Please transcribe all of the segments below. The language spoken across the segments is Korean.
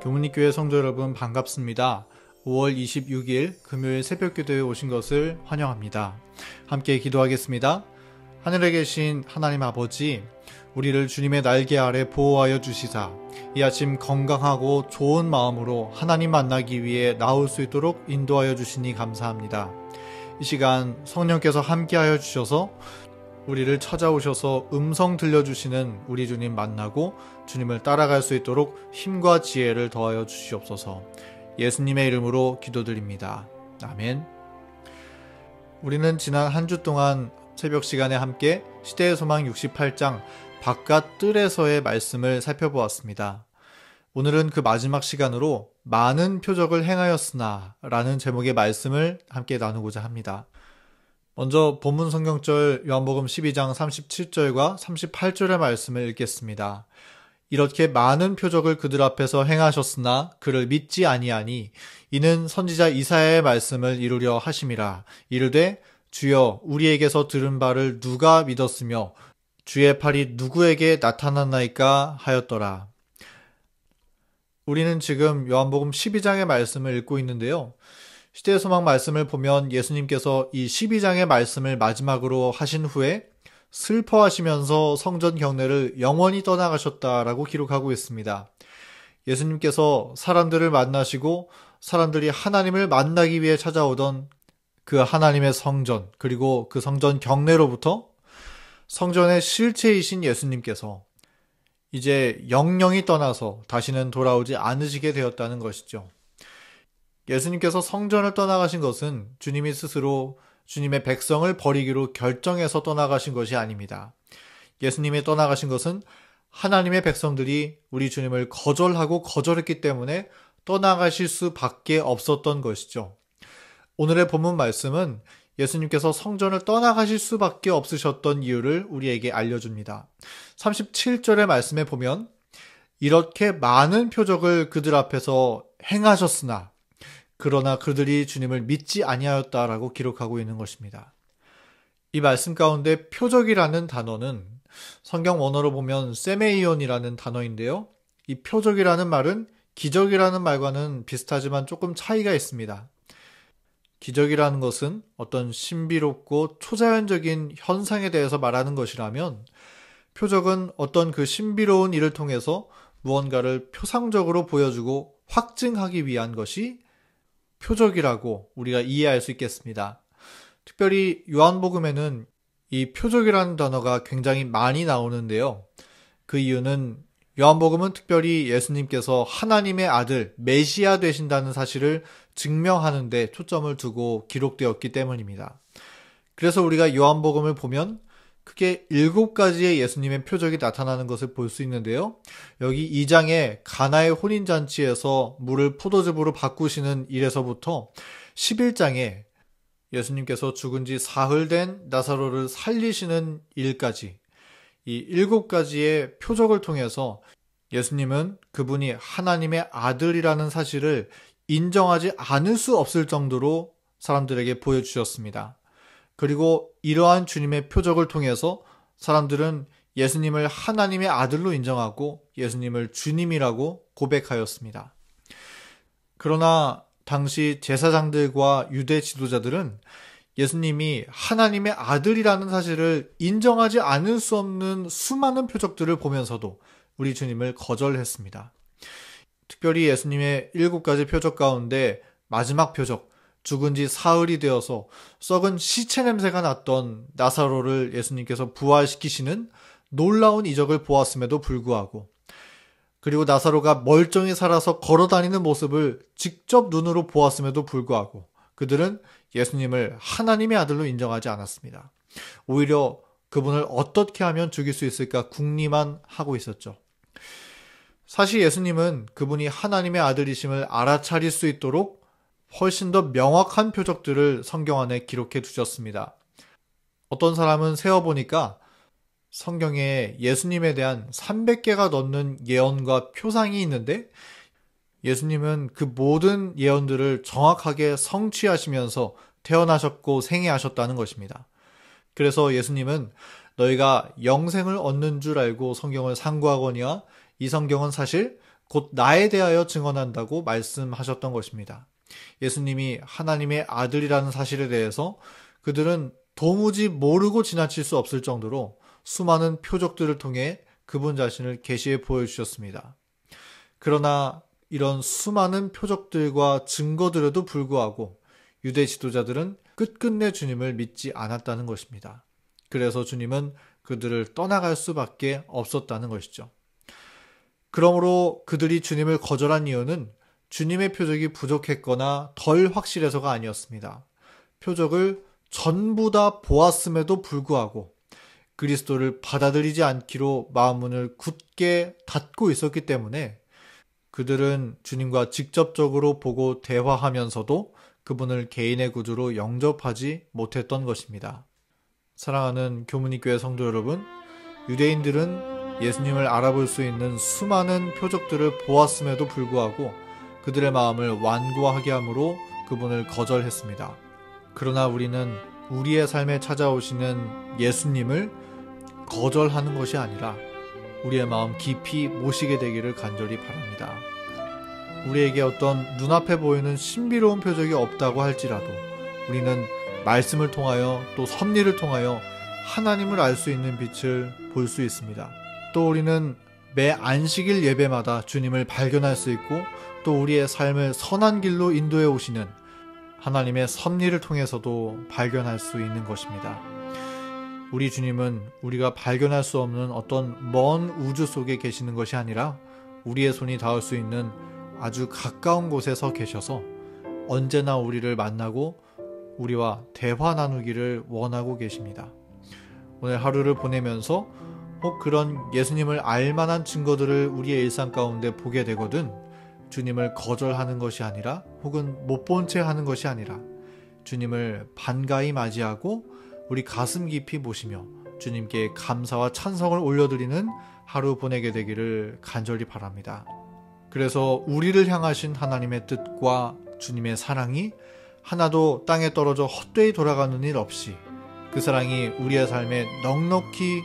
교문리교회 성도 여러분 반갑습니다. 5월 26일 금요일 새벽기도에 오신 것을 환영합니다. 함께 기도하겠습니다. 하늘에 계신 하나님 아버지, 우리를 주님의 날개 아래 보호하여 주시사 이 아침 건강하고 좋은 마음으로 하나님 만나기 위해 나올 수 있도록 인도하여 주시니 감사합니다. 이 시간 성령께서 함께하여 주셔서 우리를 찾아오셔서 음성 들려주시는 우리 주님 만나고 주님을 따라갈 수 있도록 힘과 지혜를 더하여 주시옵소서. 예수님의 이름으로 기도드립니다. 아멘. 우리는 지난 한 주 동안 새벽 시간에 함께 시대의 소망 68장 바깥 뜰에서의 말씀을 살펴보았습니다. 오늘은 그 마지막 시간으로 많은 표적을 행하였으나 라는 제목의 말씀을 함께 나누고자 합니다. 먼저 본문 성경절 요한복음 12장 37절과 38절의 말씀을 읽겠습니다. 이렇게 많은 표적을 그들 앞에서 행하셨으나 그를 믿지 아니하니 이는 선지자 이사야의 말씀을 이루려 하심이라. 이르되 주여 우리에게서 들은 바를 누가 믿었으며 주의 팔이 누구에게 나타났나이까 하였더라. 우리는 지금 요한복음 12장의 말씀을 읽고 있는데요. 시대의 소망 말씀을 보면 예수님께서 이 12장의 말씀을 마지막으로 하신 후에 슬퍼하시면서 성전 경내를 영원히 떠나가셨다라고 기록하고 있습니다. 예수님께서 사람들을 만나시고 사람들이 하나님을 만나기 위해 찾아오던 그 하나님의 성전, 그리고 그 성전 경내로부터 성전의 실체이신 예수님께서 이제 영영이 떠나서 다시는 돌아오지 않으시게 되었다는 것이죠. 예수님께서 성전을 떠나가신 것은 주님이 스스로 주님의 백성을 버리기로 결정해서 떠나가신 것이 아닙니다. 예수님이 떠나가신 것은 하나님의 백성들이 우리 주님을 거절했기 때문에 떠나가실 수밖에 없었던 것이죠. 오늘의 본문 말씀은 예수님께서 성전을 떠나가실 수밖에 없으셨던 이유를 우리에게 알려줍니다. 37절의 말씀에 보면 이렇게 많은 표적을 그들 앞에서 행하셨으나 그러나 그들이 주님을 믿지 아니하였다라고 기록하고 있는 것입니다. 이 말씀 가운데 표적이라는 단어는 성경 원어로 보면 세메이온이라는 단어인데요. 이 표적이라는 말은 기적이라는 말과는 비슷하지만 조금 차이가 있습니다. 기적이라는 것은 어떤 신비롭고 초자연적인 현상에 대해서 말하는 것이라면 표적은 어떤 그 신비로운 일을 통해서 무언가를 표상적으로 보여주고 확증하기 위한 것이 표적이라고 우리가 이해할 수 있겠습니다. 특별히 요한복음에는 이 표적이라는 단어가 굉장히 많이 나오는데요. 그 이유는 요한복음은 특별히 예수님께서 하나님의 아들, 메시아 되신다는 사실을 증명하는 데 초점을 두고 기록되었기 때문입니다. 그래서 우리가 요한복음을 보면 크게 7가지의 예수님의 표적이 나타나는 것을 볼 수 있는데요. 여기 2장에 가나의 혼인잔치에서 물을 포도즙으로 바꾸시는 일에서부터 11장에 예수님께서 죽은 지 사흘 된 나사로를 살리시는 일까지 이 7가지의 표적을 통해서 예수님은 그분이 하나님의 아들이라는 사실을 인정하지 않을 수 없을 정도로 사람들에게 보여주셨습니다. 그리고 이러한 주님의 표적을 통해서 사람들은 예수님을 하나님의 아들로 인정하고 예수님을 주님이라고 고백하였습니다. 그러나 당시 제사장들과 유대 지도자들은 예수님이 하나님의 아들이라는 사실을 인정하지 않을 수 없는 수많은 표적들을 보면서도 우리 주님을 거절했습니다. 특별히 예수님의 7가지 표적 가운데 마지막 표적, 죽은 지 사흘이 되어서 썩은 시체 냄새가 났던 나사로를 예수님께서 부활시키시는 놀라운 이적을 보았음에도 불구하고, 그리고 나사로가 멀쩡히 살아서 걸어다니는 모습을 직접 눈으로 보았음에도 불구하고 그들은 예수님을 하나님의 아들로 인정하지 않았습니다. 오히려 그분을 어떻게 하면 죽일 수 있을까 궁리만 하고 있었죠. 사실 예수님은 그분이 하나님의 아들이심을 알아차릴 수 있도록 훨씬 더 명확한 표적들을 성경 안에 기록해 두셨습니다. 어떤 사람은 세어보니까 성경에 예수님에 대한 300개가 넘는 예언과 표상이 있는데 예수님은 그 모든 예언들을 정확하게 성취하시면서 태어나셨고 생애하셨다는 것입니다. 그래서 예수님은 너희가 영생을 얻는 줄 알고 성경을 상고하거니와 이 성경은 사실 곧 나에 대하여 증언한다고 말씀하셨던 것입니다. 예수님이 하나님의 아들이라는 사실에 대해서 그들은 도무지 모르고 지나칠 수 없을 정도로 수많은 표적들을 통해 그분 자신을 계시해 보여주셨습니다. 그러나 이런 수많은 표적들과 증거들에도 불구하고 유대 지도자들은 끝끝내 주님을 믿지 않았다는 것입니다. 그래서 주님은 그들을 떠나갈 수밖에 없었다는 것이죠. 그러므로 그들이 주님을 거절한 이유는 주님의 표적이 부족했거나 덜 확실해서가 아니었습니다. 표적을 전부 다 보았음에도 불구하고 그리스도를 받아들이지 않기로 마음문을 굳게 닫고 있었기 때문에 그들은 주님과 직접적으로 보고 대화하면서도 그분을 개인의 구주로 영접하지 못했던 것입니다. 사랑하는 교문이교회 성도 여러분, 유대인들은 예수님을 알아볼 수 있는 수많은 표적들을 보았음에도 불구하고 그들의 마음을 완고하게 함으로 그분을 거절했습니다. 그러나 우리는 우리의 삶에 찾아오시는 예수님을 거절하는 것이 아니라 우리의 마음 깊이 모시게 되기를 간절히 바랍니다. 우리에게 어떤 눈앞에 보이는 신비로운 표적이 없다고 할지라도 우리는 말씀을 통하여 또 섭리를 통하여 하나님을 알 수 있는 빛을 볼 수 있습니다. 또 우리는 매 안식일 예배마다 주님을 발견할 수 있고 또 우리의 삶을 선한 길로 인도해 오시는 하나님의 섭리를 통해서도 발견할 수 있는 것입니다. 우리 주님은 우리가 발견할 수 없는 어떤 먼 우주 속에 계시는 것이 아니라 우리의 손이 닿을 수 있는 아주 가까운 곳에 서 계셔서 언제나 우리를 만나고 우리와 대화 나누기를 원하고 계십니다. 오늘 하루를 보내면서 혹 그런 예수님을 알만한 증거들을 우리의 일상 가운데 보게 되거든 주님을 거절하는 것이 아니라 혹은 못 본 채 하는 것이 아니라 주님을 반가이 맞이하고 우리 가슴 깊이 모시며 주님께 감사와 찬성을 올려드리는 하루 보내게 되기를 간절히 바랍니다. 그래서 우리를 향하신 하나님의 뜻과 주님의 사랑이 하나도 땅에 떨어져 헛되이 돌아가는 일 없이 그 사랑이 우리의 삶에 넉넉히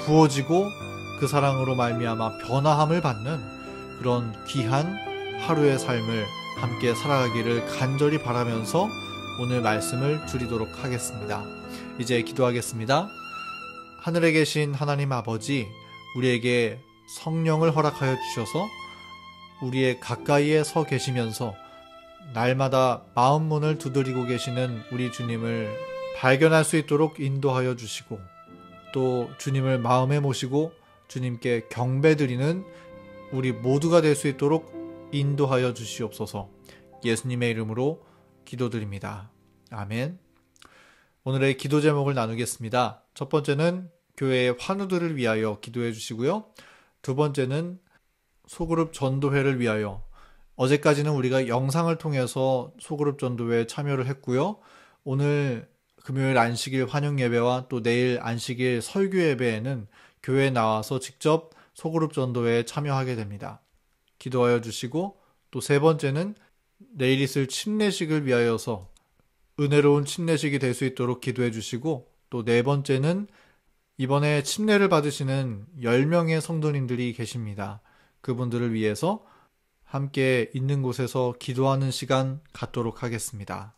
부어지고 그 사랑으로 말미암아 변화함을 받는 그런 귀한 하루의 삶을 함께 살아가기를 간절히 바라면서 오늘 말씀을 드리도록 하겠습니다. 이제 기도하겠습니다. 하늘에 계신 하나님 아버지, 우리에게 성령을 허락하여 주셔서 우리의 가까이에 서 계시면서 날마다 마음문을 두드리고 계시는 우리 주님을 발견할 수 있도록 인도하여 주시고 또 주님을 마음에 모시고 주님께 경배드리는 우리 모두가 될 수 있도록 인도하여 주시옵소서. 예수님의 이름으로 기도드립니다. 아멘. 오늘의 기도 제목을 나누겠습니다. 첫 번째는 교회의 환우들을 위하여 기도해 주시고요. 두 번째는 소그룹 전도회를 위하여, 어제까지는 우리가 영상을 통해서 소그룹 전도회에 참여를 했고요. 오늘 금요일 안식일 환영 예배와 또 내일 안식일 설교 예배에는 교회에 나와서 직접 소그룹 전도회에 참여하게 됩니다. 기도하여 주시고, 또 세 번째는 내일 있을 침례식을 위하여서 은혜로운 침례식이 될 수 있도록 기도해 주시고, 또 네 번째는 이번에 침례를 받으시는 10명의 성도님들이 계십니다. 그분들을 위해서 함께 있는 곳에서 기도하는 시간 갖도록 하겠습니다.